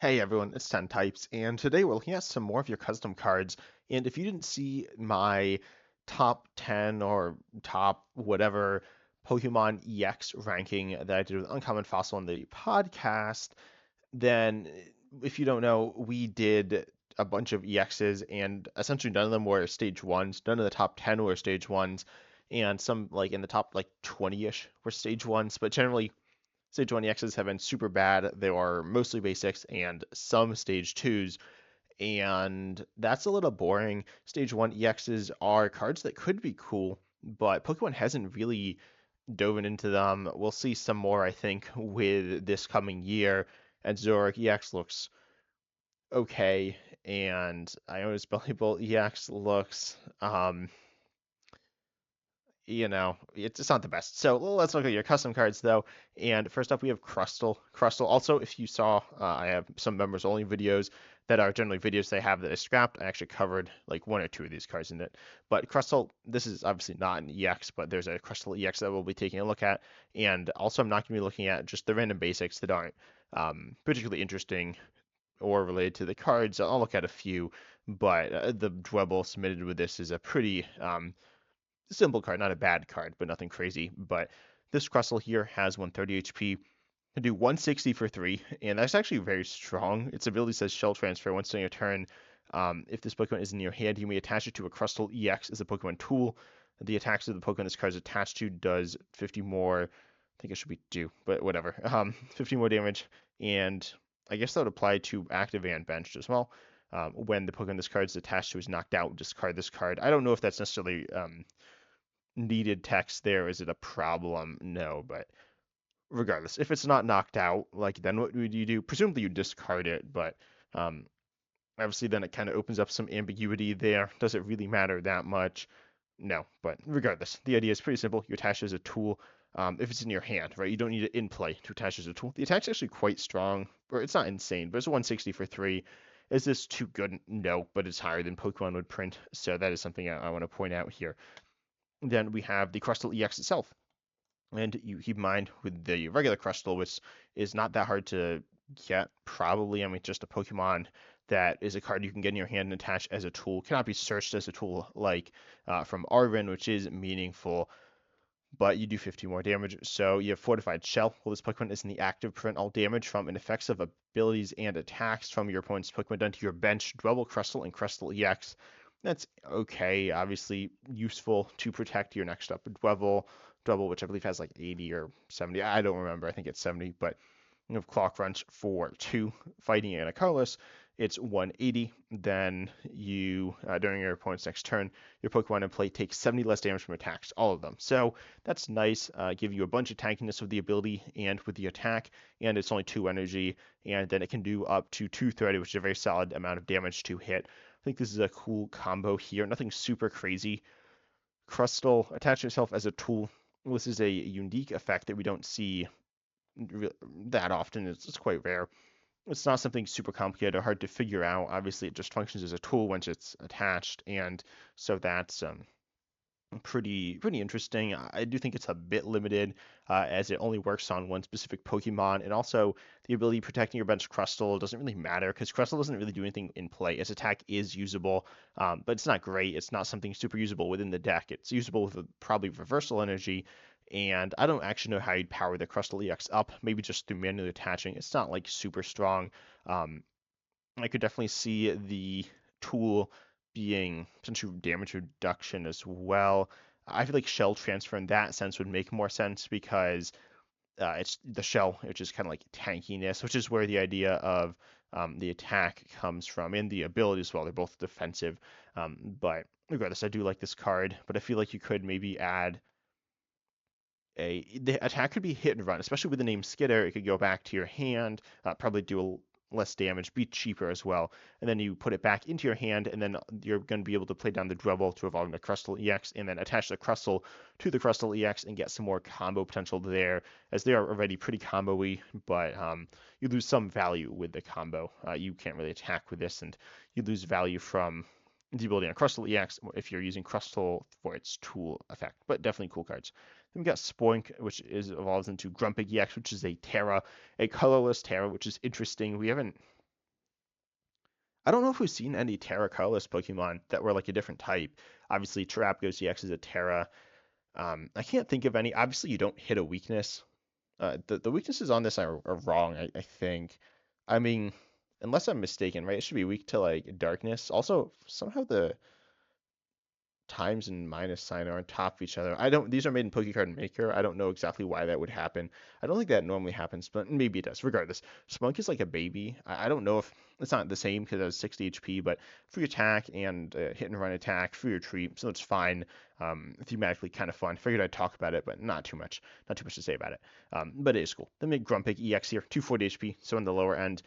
Hey everyone, it's 10 Types, and today we're looking at some more of your custom cards. And if you didn't see my top 10 or top whatever Pokemon EX ranking that I did with Uncommon Fossil on the podcast, then if you don't know, we did a bunch of EXs, and essentially none of them were stage ones. None of the top 10 were stage ones, and some like in the top like 20-ish were stage ones, but generally Stage 1 EXs have been super bad. They are mostly basics and some Stage 2s, and that's a little boring. Stage 1 EXs are cards that could be cool, but Pokemon hasn't really dove into them. We'll see some more, I think, with this coming year. And Zoroark EX looks okay, and Iona's Bellybolt EX looks it's not the best. So let's look at your custom cards though. And first up, we have Crustle. Crustle. Also, if you saw, I have some members only videos that are generally videos they have that is scrapped. I actually covered like one or two of these cards in it. But Crustle, this is obviously not an EX, but there's a Crustle EX that we'll be taking a look at. And also, I'm not going to be looking at just the random basics that aren't particularly interesting or related to the cards. I'll look at a few, but the Dwebble submitted with this is a pretty simple card, not a bad card, but nothing crazy. But this Crustle here has 130 HP, can do 160 for 3, and that's actually very strong. Its ability says Shell Transfer. Once during a turn, if this Pokemon is in your hand, you may attach it to a Crustle EX as a Pokemon tool. The attacks of the Pokemon this card is attached to does 50 more. I think it should be 2, but whatever. 50 more damage, and I guess that would apply to active and benched as well. When the Pokemon this card is attached to is knocked out, discard this card. I don't know if that's necessarily needed text there. Is it a problem? No, but regardless, if it's not knocked out, like then what would you do? Presumably you discard it, but um, obviously then it kind of opens up some ambiguity there. Does it really matter that much? No, but regardless, the idea is pretty simple. You attach it as a tool. If it's in your hand, right? You don't need it in play to attach as a tool. The attack's actually quite strong, or it's not insane, but it's 160 for 3. Is this too good? No, but it's higher than Pokemon would print, so that is something I want to point out here. Then we have the Crustle EX itself. And you keep in mind with the regular Crustle, which is not that hard to get, probably. I mean, just a Pokemon that is a card you can get in your hand and attach as a tool. Cannot be searched as a tool like from Arvin, which is meaningful, but you do 50 more damage. So you have Fortified Shell. Well, this Pokemon is in the active, prevent all damage from and effects of abilities and attacks from your opponent's Pokemon done to your bench, Dwebble Crustle, and Crustle EX. That's okay, obviously useful to protect your next up Dwebble, which I believe has like 80 or 70. I don't remember. I think it's 70, but you have Claw Crunch for 2, fighting and a colorless. It's 180. Then you, during your opponent's next turn, your Pokemon in play takes 70 less damage from attacks, all of them. So that's nice. Give you a bunch of tankiness with the ability and with the attack, and it's only 2 energy, and then it can do up to 230, which is a very solid amount of damage to hit. I think this is a cool combo here. Nothing super crazy. Crustle, attach yourself as a tool. This is a unique effect that we don't see that often. It's quite rare. It's not something super complicated or hard to figure out. Obviously, it just functions as a tool once it's attached, and so that's pretty interesting. I do think it's a bit limited as it only works on one specific Pokemon, and also the ability protecting your bench Crustle doesn't really matter because Crustle doesn't really do anything in play. Its attack is usable, but it's not great. It's not something super usable within the deck. It's usable with probably reversal energy, and I don't actually know how you'd power the Crustle EX up. Maybe just through manually attaching. It's not like super strong. I could definitely see the tool being potential damage reduction as well. I feel like shell transfer in that sense would make more sense because it's the shell, which is kind of like tankiness, which is where the idea of the attack comes from, and the ability as well. They're both defensive. But regardless, I do like this card, but I feel like you could maybe add the attack could be hit and run, especially with the name Skitter. It could go back to your hand, probably do less damage, be cheaper as well. And then you put it back into your hand, and then you're going to be able to play down the Dwebble to evolve into Crustle EX, and then attach the Crustle to the Crustle EX and get some more combo potential there, as they are already pretty combo-y, but you lose some value with the combo. You can't really attack with this, and you lose value from the ability on Crustle EX if you're using Crustle for its tool effect, but definitely cool cards. Then we got Spoink, which evolves into Grumpig EX, which is a Terra, a colorless Terra, which is interesting. We haven't I don't know if we've seen any Terra colorless Pokemon that were like a different type. Obviously, Terapagos EX is a Terra. I can't think of any. Obviously, you don't hit a weakness. The weaknesses on this are wrong, I think. I mean, unless I'm mistaken, right? It should be weak to like darkness. Also, somehow the times and minus sign are on top of each other. I don't. These are made in PokeCard Maker. I don't know exactly why that would happen. I don't think that normally happens, but maybe it does. Regardless, Spunk is like a baby. I don't know if it's not the same because it has 60 HP, but free attack and hit and run attack, free retreat, so it's fine. Thematically kind of fun. Figured I'd talk about it, but not too much. Not too much to say about it. But it is cool. Then we have Grumpig EX here, 240 HP, so on the lower end.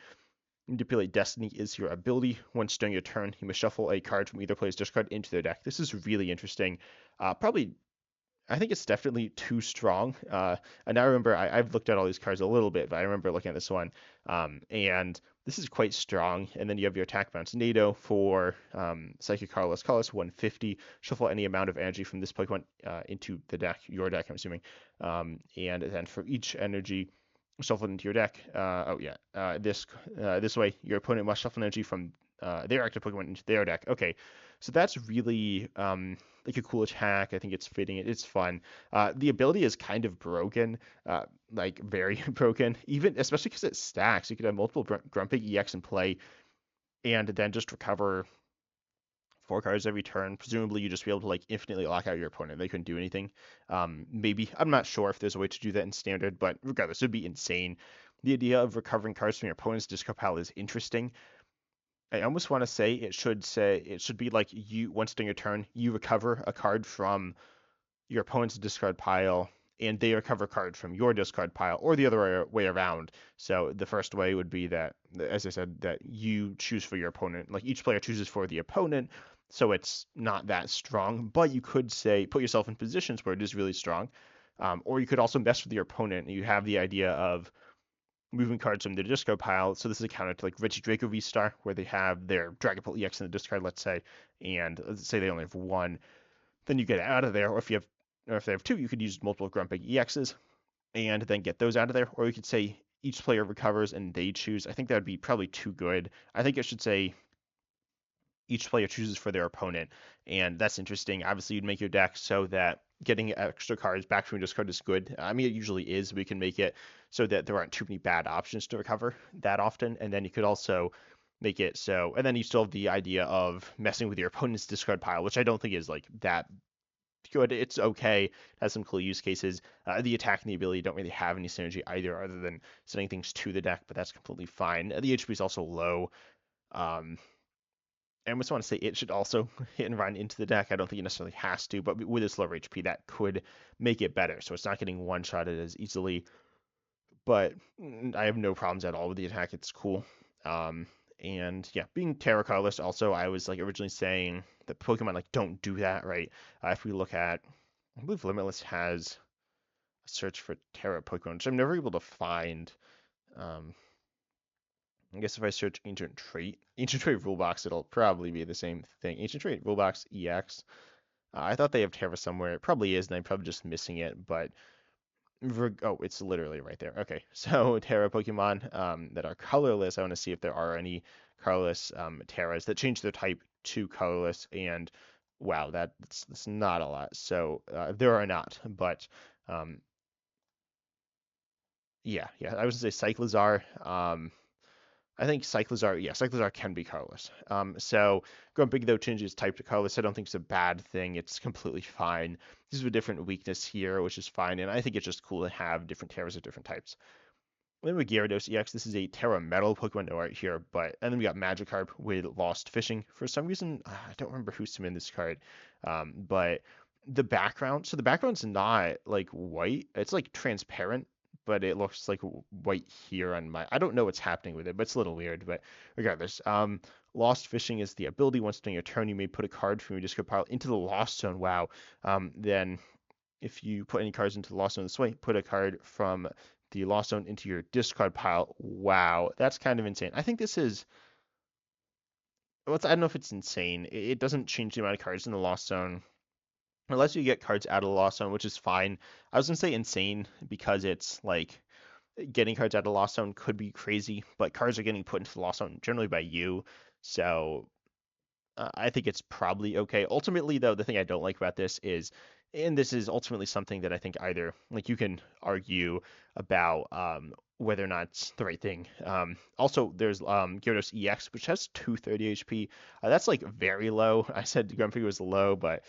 Manipulate Destiny is your ability. Once during your turn, you must shuffle a card from either player's discard into their deck. This is really interesting. Probably, I think it's definitely too strong. And I remember I've looked at all these cards a little bit, but I remember looking at this one. And this is quite strong. And then you have your attack bounce NATO for Psychic Colorless. Colorless 150. Shuffle any amount of energy from this Pokemon into the deck, your deck, I'm assuming. And then for each energy shuffled into your deck. This way, your opponent must shuffle energy from their active Pokemon into their deck. Okay, so that's really like a cool attack. I think it's fitting. It's fun. The ability is kind of broken, like very broken. Even especially because it stacks. You could have multiple Grumpig EX in play, and then just recover 4 cards every turn. Presumably, you just be able to like infinitely lock out your opponent. They couldn't do anything. Maybe I'm not sure if there's a way to do that in standard, but regardless, it would be insane. The idea of recovering cards from your opponent's discard pile is interesting. I almost want to say it should be like you once during your turn you recover a card from your opponent's discard pile and they recover a card from your discard pile or the other way around. So the first way would be that, as I said, that you choose for your opponent. Like each player chooses for the opponent, so it's not that strong. But you could say put yourself in positions where it is really strong. Or you could also mess with your opponent. You have the idea of moving cards from the discard pile. So this is a counter to like Reggie Draco V-Star, where they have their Dragapult EX in the discard, let's say, and let's say they only have one. Then you get it out of there, or if they have two, you could use multiple Grumpig EXs and then get those out of there. Or you could say each player recovers and they choose. I think that would be probably too good. I think it should say each player chooses for their opponent, and that's interesting. Obviously, you'd make your deck so that getting extra cards back from your discard is good. I mean, it usually is. We can make it so that there aren't too many bad options to recover that often, and then you could also make it so, and then you still have the idea of messing with your opponent's discard pile, which I don't think is like that good. It's okay. It has some cool use cases. The attack and the ability don't really have any synergy either, other than sending things to the deck, but that's completely fine. The HP is also low. Um, and I just want to say it should also hit and run into the deck. I don't think it necessarily has to, but with its lower HP, that could make it better. So it's not getting one-shotted as easily. But I have no problems at all with the attack. It's cool. And yeah, being Terra colorless also, I was like originally saying that Pokemon like don't do that, right? If we look at, I believe Limitless has a search for Terra Pokemon, which I'm never able to find. Um, I guess if I search Ancient Trait Rulebox, it'll probably be the same thing. Ancient Trait Rulebox EX. I thought they have Terra somewhere. It probably is, and I'm probably just missing it, but oh, it's literally right there. Okay, so Terra Pokemon that are colorless. I want to see if there are any colorless Terras that change their type to colorless, and wow, that's not a lot. So there are not, but yeah, I was gonna say Cyclizar. I think Cyclizar can be colorless. So Grumpig though changes type to colorless. I don't think it's a bad thing. It's completely fine. This is a different weakness here, which is fine, and I think it's just cool to have different Terras of different types. Then we Gyarados EX. This is a Terra Metal Pokemon right here, and then we got Magikarp with Lost Fishing. For some reason, I don't remember who submitted this card, but the background. So the background's not like white. It's like transparent, but it looks like white here on my. I don't know what's happening with it, but it's a little weird. But regardless, Lost Fishing is the ability. Once during your turn, you may put a card from your discard pile into the Lost Zone. Wow. Then if you put any cards into the Lost Zone this way, put a card from the Lost Zone into your discard pile. Wow, that's kind of insane. I think this is. Well, I don't know if it's insane. It doesn't change the amount of cards in the Lost Zone unless you get cards out of the Lost Zone, which is fine. I was gonna say insane because it's like getting cards out of Lost Zone could be crazy, but cards are getting put into the Lost Zone generally by you, so I think it's probably okay. Ultimately, though, the thing I don't like about this is, and this is ultimately something that I think either, like, you can argue about whether or not it's the right thing. Also, there's Gyarados EX, which has 230 HP. That's like very low. I said Grumpig was low, but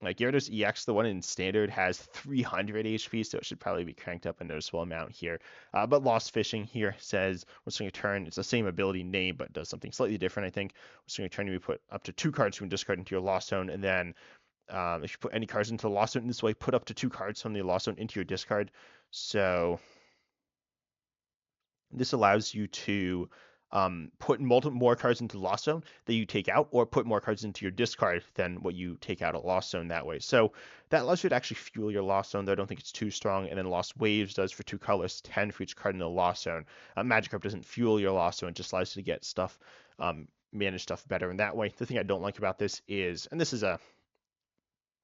like Gyarados EX, the one in standard, has 300 HP, so it should probably be cranked up a noticeable amount here. But Lost Fishing here says when swing a turn, it's the same ability name, but does something slightly different, I think. When swing a turn, you put up to 2 cards from discard into your Lost Zone, and then if you put any cards into the Lost Zone in this way, put up to 2 cards from the Lost Zone into your discard. So this allows you to put multiple more cards into the Lost Zone that you take out, or put more cards into your discard than what you take out of Lost Zone that way. So that allows you to actually fuel your Lost Zone, though I don't think it's too strong. And then Lost Waves does for 2 colors, 10 for each card in the Lost Zone. Magikarp doesn't fuel your Lost Zone, it just allows you to get stuff, manage stuff better in that way. The thing I don't like about this is, and this is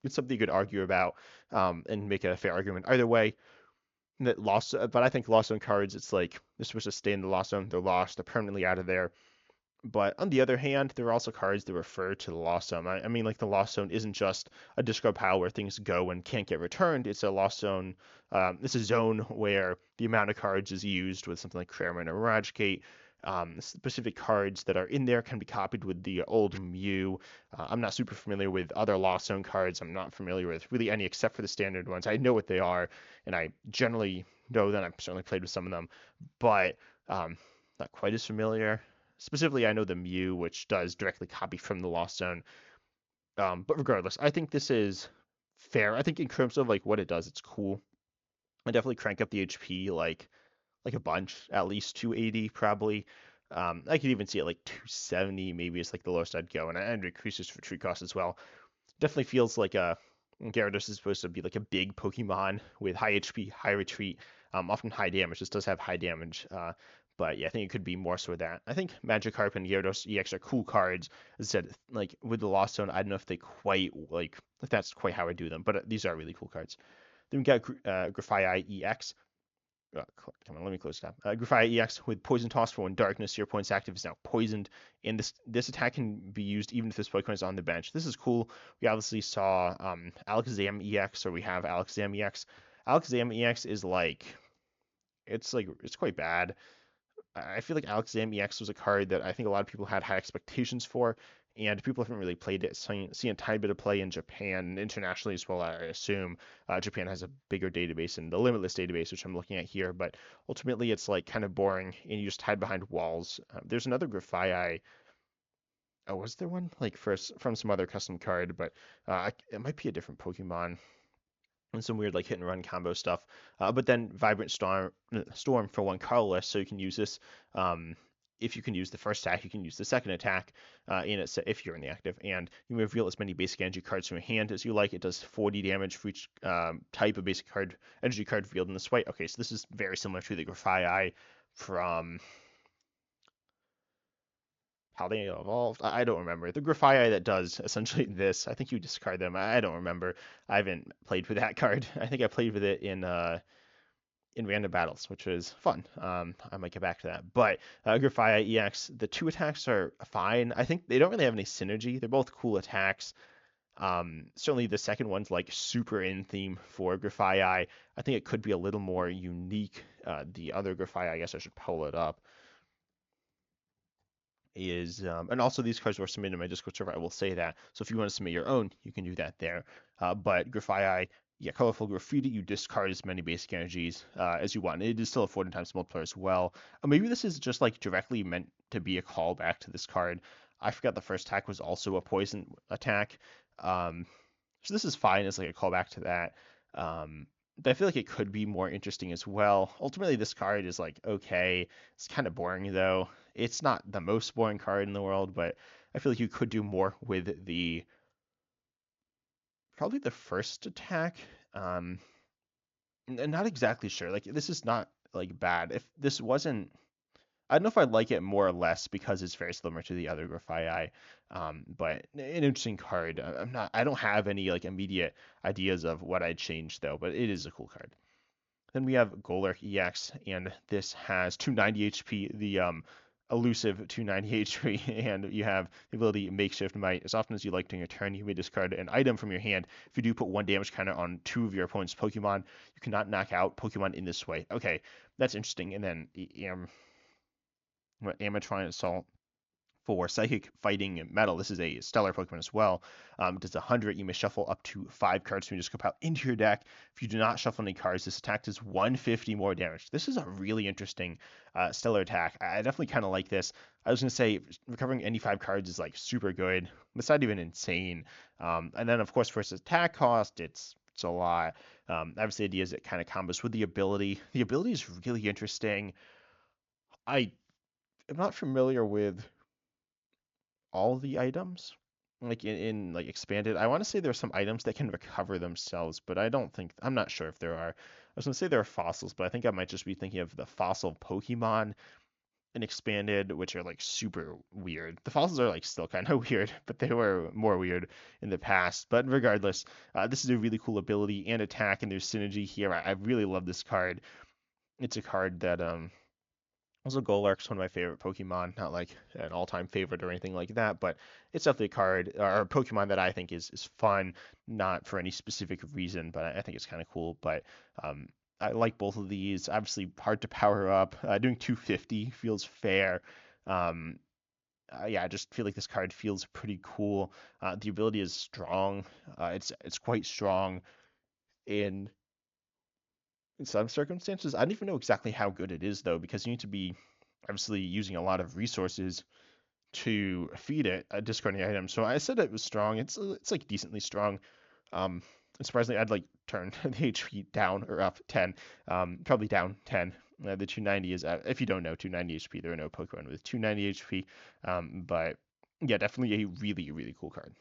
it's something you could argue about and make a fair argument either way, that lost, but I think Lost Zone cards, it's like they're supposed to stay in the Lost Zone, they're lost, they're permanently out of there. But on the other hand, there are also cards that refer to the Lost Zone. I mean, like the Lost Zone isn't just a discard pile where things go and can't get returned. It's a Lost Zone. It's a zone where the amount of cards is used with something like Crairman or Mirage Gate. Specific cards that are in there can be copied with the old Mew. I'm not super familiar with other Lost Zone cards. I'm not familiar with really any except for the standard ones. I know what they are, and I generally know that I've certainly played with some of them, but not quite as familiar. Specifically, I know the Mew, which does directly copy from the Lost Zone. But regardless, I think this is fair. I think in terms of like what it does, it's cool. I definitely crank up the HP like a bunch, at least 280 probably. I could even see it like 270, maybe it's like the lowest I'd go, and it increases for tree cost as well. Definitely feels like Gyarados is supposed to be like a big Pokemon with high HP, high retreat, often high damage. This does have high damage, but yeah, I think it could be more so that. I think Magikarp and Gyarados EX are cool cards. As I said, like with the Lost Zone, I don't know if they quite like if that's quite how I do them, but these are really cool cards. Then we got Grafaiai EX. Come on, let me close tab. Grafaiai EX with Poison Toss for when Darkness, your points active, is now poisoned, and this attack can be used even if this Pokemon is on the bench. This is cool. We obviously saw Alakazam EX, or we have Alakazam EX. Alakazam EX is like it's quite bad. I feel like Alakazam EX was a card that I think a lot of people had high expectations for, and people haven't really played it. Seen a tiny bit of play in Japan, internationally as well. I assume Japan has a bigger database than the Limitless database, which I'm looking at here. But ultimately, it's like kind of boring, and you just hide behind walls. There's another Grafaiai. Oh, was there one like from some other custom card? But it might be a different Pokemon and some weird like hit and run combo stuff. But then Vibrant Storm for 1 colorless, so you can use this. If you can use the first attack, you can use the second attack in it if you're in the active, and you may reveal as many basic energy cards from your hand as you like. It does 40 damage for each type of basic card energy card revealed in this way. Okay, so this is very similar to the Grafaiai from how they evolved. I don't remember. The Grafaiai that does essentially this. I think you discard them. I don't remember. I haven't played with that card. I think I played with it in random battles, which was fun. I might get back to that. But Grafaiai EX, the 2 attacks are fine. I think they don't really have any synergy. They're both cool attacks. Certainly the second one's like super in theme for Grafaiai. I think it could be a little more unique. The other Grafaiai, I guess I should pull it up, is and also these cards were submitted in my Discord server. I will say that. So if you want to submit your own, you can do that there. But Grafaiai, yeah, colorful graffiti, you discard as many basic energies as you want. It is still a 40 times multiplier as well. Maybe this is just like directly meant to be a callback to this card. I forgot the first attack was also a poison attack. So this is fine as like a callback to that. But I feel like it could be more interesting as well. Ultimately, this card is like okay. It's kind of boring though. It's not the most boring card in the world, but I feel like you could do more with probably the first attack. And not exactly sure. Like this is not like bad. If this wasn't, I don't know if I'd like it more or less because it's very similar to the other Grafaiai. But an interesting card. I don't have any like immediate ideas of what I'd change though, but it is a cool card. Then we have Golurk EX, and this has 290 HP, the elusive 290 HP, and you have the ability Makeshift Might. As often as you like during a turn, you may discard an item from your hand. If you do put one damage counter on two of your opponent's Pokemon, you cannot knock out Pokemon in this way. Okay, that's interesting. And then Amatron Assault for Psychic Fighting Metal. This is a stellar Pokemon as well. Does 100. You may shuffle up to 5 cards from your discard pile into your deck. If you do not shuffle any cards, this attack does 150 more damage. This is a really interesting stellar attack. I definitely kind of like this. I was going to say recovering any 5 cards is like super good. It's not even insane. And then, of course, for its attack cost, it's a lot. Obviously, the idea is it kind of combos with the ability. The ability is really interesting. I am not familiar with all the items like in like expanded. I want to say there's some items that can recover themselves, but I'm not sure if there are. I was gonna say there are fossils, but I think I might just be thinking of the fossil Pokemon in expanded, which are like super weird. The fossils are like still kind of weird, but they were more weird in the past. But regardless, this is a really cool ability and attack, and there's synergy here. I really love this card. It's a card that also, Golurk's one of my favorite Pokemon, not like an all-time favorite or anything like that, but it's definitely a card or a Pokemon that I think is fun, not for any specific reason, but I think it's kind of cool. But I like both of these. Obviously, hard to power up. Doing 250 feels fair. Um, yeah, I just feel like this card feels pretty cool. The ability is strong. It's quite strong in some circumstances. I don't even know exactly how good it is though, because you need to be obviously using a lot of resources to feed it a discarding item. So I said it was strong. It's like decently strong. Um, Surprisingly, I'd like turn the HP down or up 10. Probably down 10. The 290 is if you don't know 290 HP, there are no Pokemon with 290 HP. But yeah, definitely a really cool card.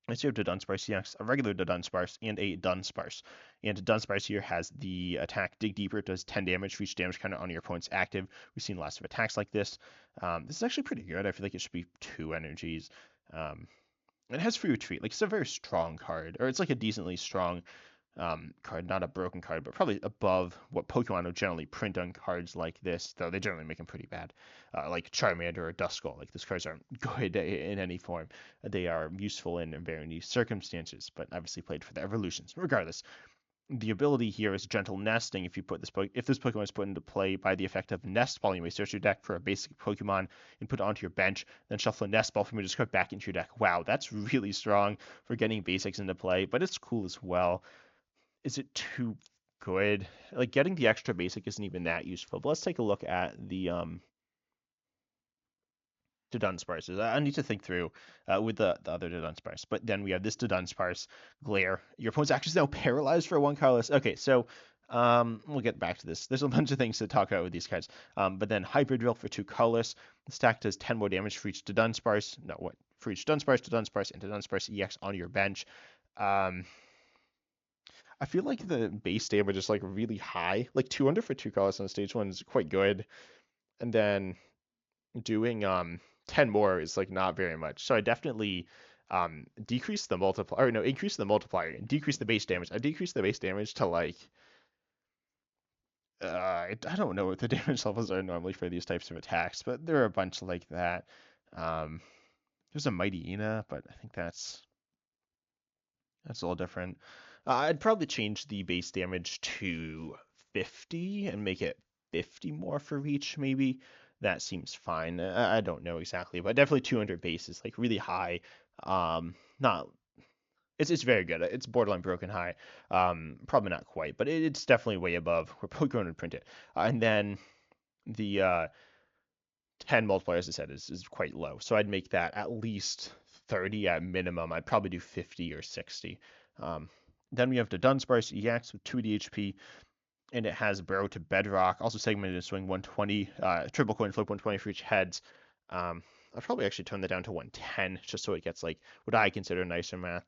Next you have Dudunsparce EX, a regular Dudunsparce, and a Dunsparce. And Dunsparce here has the attack Dig Deeper. It does 10 damage for each damage counter on your opponent's active. We've seen lots of attacks like this. This is actually pretty good. I feel like it should be 2 energies. It has free retreat. Like, it's a very strong card, or it's like a decently strong card, not a broken card, but probably above what Pokemon would generally print on cards like this, though they generally make them pretty bad. Like Charmander or Duskull, like these cards aren't good in any form. They are useful in very niche circumstances, but obviously played for the evolutions. Regardless, the ability here is gentle nesting. If this Pokemon is put into play by the effect of Nest Ball, you may search your deck for a basic Pokemon and put it onto your bench, then shuffle a Nest Ball from your discard back into your deck. Wow, that's really strong for getting basics into play, but it's cool as well. Is it too good? Like getting the extra basic isn't even that useful. But let's take a look at the Dunsparces. I need to think through with the other Dunsparce. But then we have this Dunsparce Glare. Your opponent's actually now paralyzed for 1 colorless. Okay, so we'll get back to this. There's a bunch of things to talk about with these cards. But then Hyper Drill for 2 colorless. The stack does 10 more damage for each Dunsparce. No, what? For each Dunsparce, and Dunsparce EX on your bench. I feel like the base damage is like really high. Like 200 for 2 colors on stage 1 is quite good. And then doing 10 more is like not very much. So I definitely decrease the multiplier, or no, increase the multiplier and decrease the base damage. I decrease the base damage to like I don't know what the damage levels are normally for these types of attacks, but there are a bunch like that. There's a Mighty Ina, but I think that's a little different. I'd probably change the base damage to 50 and make it 50 more for each, maybe. That seems fine. I don't know exactly, but definitely 200 base is like really high. Not it's very good. It's borderline broken high. Probably not quite, but it's definitely way above where Pokemon would print it. And then the 10 multiplier, as I said, is quite low. So I'd make that at least 30 at minimum. I'd probably do 50 or 60. Then we have the Dunsparce EX with 2 HP, and it has Burrow to Bedrock, also segmented in swing 120, triple coin flip 120 for each heads. I'll probably actually turn that down to 110, just so it gets like what I consider nicer math.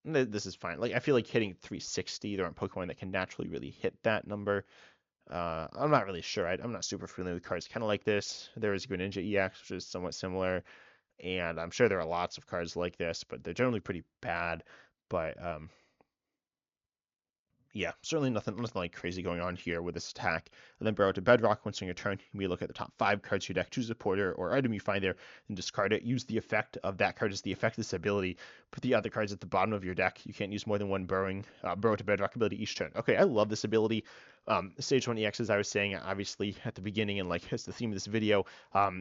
This is fine. Like I feel like hitting 360, there aren't Pokemon that can naturally really hit that number. I'm not really sure. I'm not super familiar with cards kind of like this. There is Greninja EX, which is somewhat similar, and I'm sure there are lots of cards like this, but they're generally pretty bad. But Yeah, certainly nothing like crazy going on here with this attack. And then Burrow to Bedrock. Once on your turn, you may look at the top 5 cards of your deck, choose a porter or item you find there, and discard it. Use the effect of that card as the effect of this ability. Put the other cards at the bottom of your deck. You can't use more than one Burrow to Bedrock ability each turn. Okay, I love this ability. Stage 1 EX, as I was saying, obviously at the beginning, and like it's the theme of this video,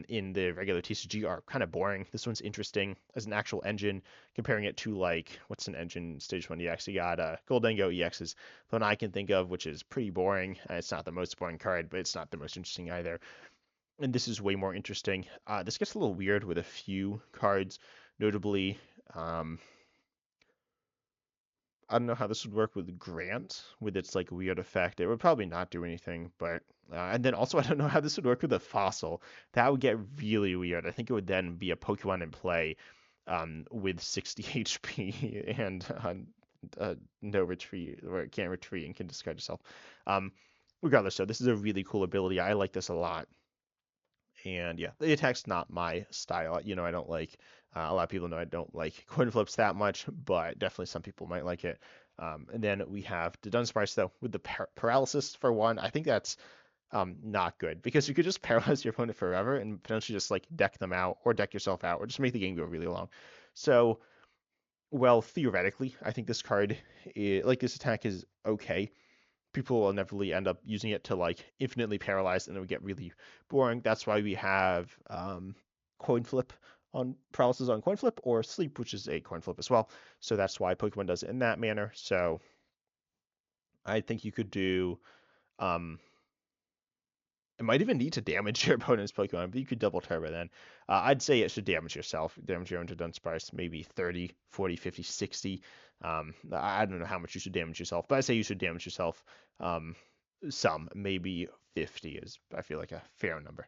in the regular TCG are kind of boring. This one's interesting as an actual engine, comparing it to like, what's an engine Stage 1 EX? You got Gholdengo EXs, the one I can think of, which is pretty boring. It's not the most boring card, but it's not the most interesting either. And this is way more interesting. This gets a little weird with a few cards, notably, I don't know how this would work with Grant, with its like weird effect. It would probably not do anything, but and then also I don't know how this would work with a fossil. That would get really weird. I think it would then be a Pokemon in play, with 60 HP and no retreat, or it can't retreat and can discard itself. Um, Regardless, so this is a really cool ability. I like this a lot. And yeah, the attack's not my style. I don't like, a lot of people know I don't like coin flips that much, but definitely some people might like it. And then we have the Dunsparce, though, with the paralysis for one. I think that's not good, because you could just paralyze your opponent forever and potentially just like deck them out or deck yourself out or just make the game go really long. So, well, theoretically, I think this card, like this attack is okay. People will inevitably end up using it to like infinitely paralyze, and it would get really boring. That's why we have coin flip on paralysis on coin flip, or sleep, which is a coin flip as well. So that's why Pokemon does it in that manner. So I think you could do, um, it might even need to damage your opponent's Pokemon, but you could double turbo then. I'd say it should damage yourself, damage your own to Dunsparce, maybe 30, 40, 50, 60. I don't know how much you should damage yourself, but I say you should damage yourself, some, maybe 50 is, I feel like, a fair number.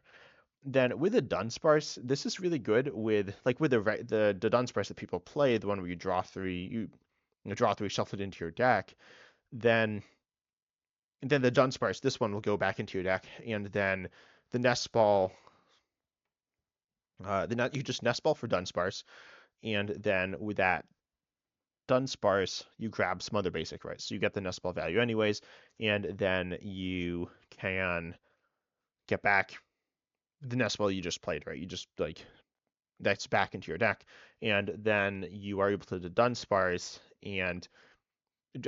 Then with the Dunsparce, this is really good with, like, with the Dunsparce that people play, the one where you draw 3, you draw 3, shuffle it into your deck, then the Dunsparce, this one will go back into your deck, and then the Nest Ball, you just Nest Ball for Dunsparce, and then with that Dunsparce, you grab some other basic, right? So you get the Nest Ball value anyways, and then you can get back the Nest Ball you just played, right? You just like, that's back into your deck, and then you are able to do Dunsparce, and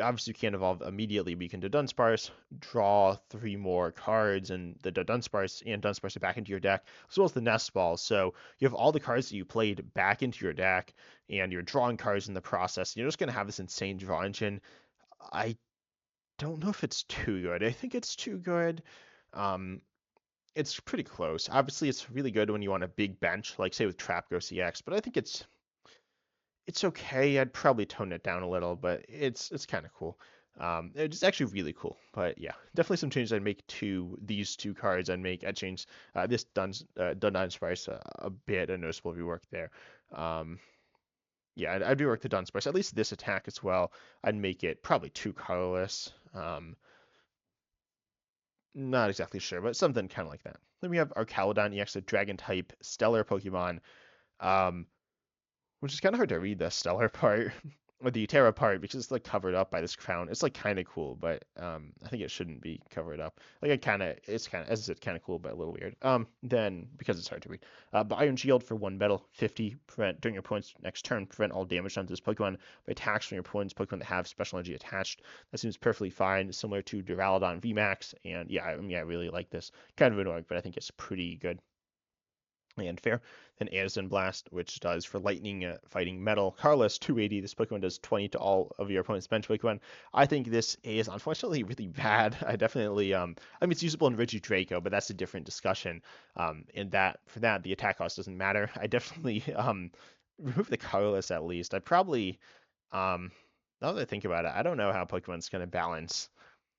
obviously you can't evolve immediately, but you can do Dunsparce, draw 3 more cards, and the Dunsparce and Dunsparce back into your deck, as well as the Nest Ball. So you have all the cards that you played back into your deck, and you're drawing cards in the process. You're just going to have this insane draw engine. I don't know if it's too good. I think it's too good. Um, it's pretty close. Obviously, it's really good when you want a big bench, like say with Trapgo CX, but I think it's okay. I'd probably tone it down a little, but it's kind of cool. It's actually really cool. But yeah, definitely some changes I'd make to these 2 cards. I'd change this Dunsparce a bit, a noticeable rework there. Um, yeah, I'd rework the Dunsparce, at least this attack as well. I'd make it probably 2 colorless. Not exactly sure, but something kind of like that. Then we have our Caledon EX, a Dragon type Stellar Pokemon. Um, which is kind of hard to read the stellar part or the Terra part, because it's like covered up by this crown. It's like kind of cool, but I think it shouldn't be covered up. Like it's kind of, as I said, kind of cool, but a little weird. Then because it's hard to read, but Iron Shield for 1 metal, 50, prevent during your opponent's next turn, prevent all damage done to this Pokemon by attacks from your opponent's Pokemon that have special energy attached. That seems perfectly fine, similar to Duraludon VMAX, and yeah, I mean, I really like this. Kind of annoying, but I think it's pretty good and fair. Then Anison Blast, which does for lightning fighting metal. Carlos 280. This Pokemon does 20 to all of your opponent's bench Pokemon. I think this is unfortunately really bad. I definitely I mean, it's usable in Regidrago, but that's a different discussion. In that, for that, the attack cost doesn't matter. I definitely remove the Carlos at least. I probably, now that I think about it, I don't know how Pokemon's gonna balance.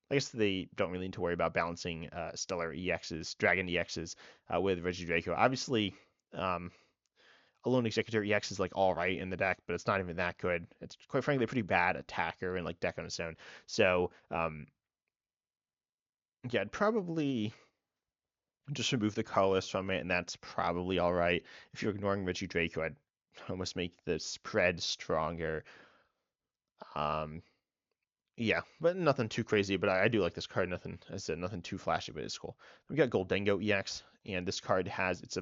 I guess they don't really need to worry about balancing Stellar EXs, Dragon EXs with Regidrago. Obviously, Alone Executor EX is like all right in the deck, but it's not even that good. It's quite frankly a pretty bad attacker and like deck on its own. So yeah, I'd probably just remove the colorless from it, and that's probably all right. If you're ignoring Regidrago, I'd almost make the spread stronger. Um, Yeah, but nothing too crazy. But I do like this card. Nothing, as I said, nothing too flashy, but it's cool. We got Gholdengo EX, and this card has its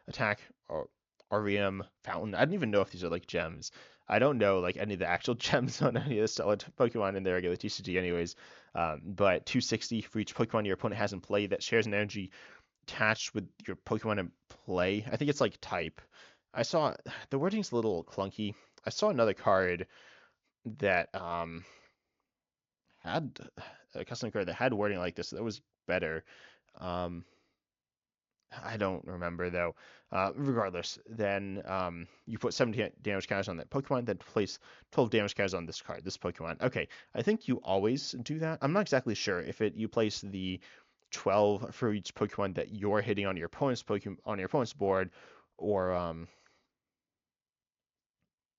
attack or REM Fountain. I don't even know if these are like gems. I don't know like any of the actual gems on any of the solid Pokemon in the regular TCG, anyways. But 260 for each Pokemon your opponent has in play that shares an energy attached with your Pokemon in play. I think it's like type. I saw the wording's a little clunky. I saw another card that had a custom card that had wording like this that was better. Um, I don't remember though. Regardless, then you put 17 damage counters on that Pokemon, then place 12 damage counters on this card, this Pokemon. Okay, I think you always do that. I'm not exactly sure if you place the 12 for each Pokemon that you're hitting on your opponent's Pokemon on your opponent's board, or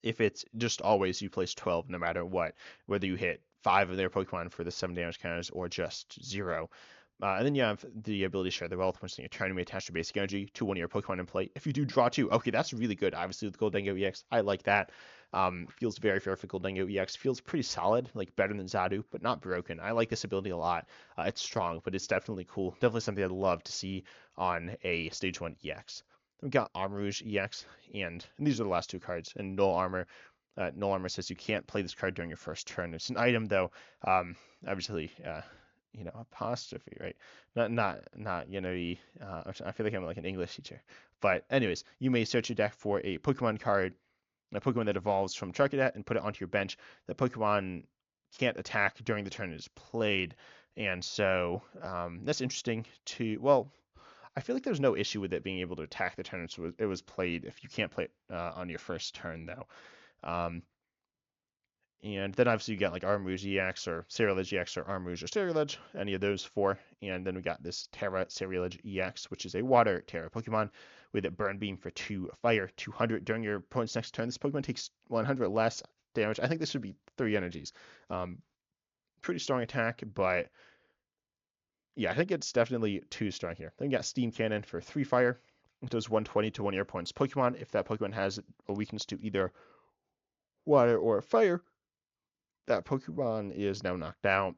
if it's just always you place 12 no matter what, whether you hit 5 of their Pokemon for the 7 damage counters or just 0. And then you have the ability to share the wealth once your turn may attach your basic energy to one of your Pokemon in play. If you do draw 2, okay, that's really good. Obviously with Gholdengo EX, I like that. Feels very fair for Gholdengo EX. Feels pretty solid, like better than Zadu, but not broken. I like this ability a lot. It's strong, but it's definitely cool. Definitely something I'd love to see on a Stage 1 EX. We've got Armarouge EX, and these are the last two cards. And Null Armor. Null Armor says you can't play this card during your first turn. It's an item, though. Obviously, apostrophe, right? Not I feel like I'm like an English teacher. But anyways, you may search your deck for a Pokemon card, a Pokemon that evolves from Charcadet, and put it onto your bench. That Pokemon can't attack during the turn it is played, and so that's interesting to. Well, I feel like there's no issue with it being able to attack the turn it was played if you can't play it on your first turn though. Um, and then obviously you got like Armarouge EX or Ceruledge EX or Armarouge or Ceruledge, any of those four. And then we got this Terra Ceruledge EX, which is a water Terra Pokemon with a Burn Beam for 2 fire, 200 during your opponent's next turn. This Pokemon takes 100 less damage. I think this should be 3 energies. Pretty strong attack, but yeah, I think it's definitely too strong here. Then we got Steam Cannon for 3 fire. It does 120 to one of your opponent's Pokemon. If that Pokemon has a weakness to either water or fire, that Pokemon is now knocked out.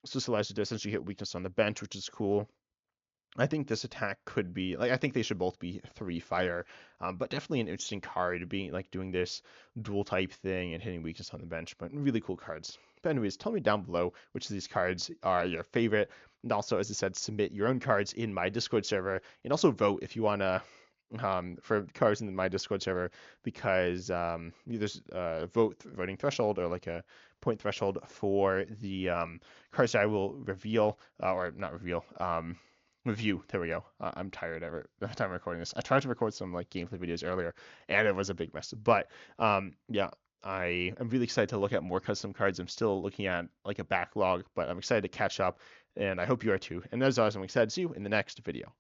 So this allows you to essentially hit weakness on the bench, which is cool. I think this attack could be like I think they should both be 3 fire, but definitely an interesting card being like doing this dual type thing and hitting weakness on the bench. But really cool cards. But anyways, tell me down below which of these cards are your favorite, and also as I said, submit your own cards in my Discord server, and also vote if you wanna for cards in my Discord server because there's a voting threshold or like a point threshold for the cards that I will reveal or not reveal review. There we go. I'm tired every time I'm recording this. I tried to record some like gameplay videos earlier, and it was a big mess. But yeah, I am really excited to look at more custom cards. I'm still looking at like a backlog, but I'm excited to catch up, and I hope you are too. And as always, I'm excited to see you in the next video.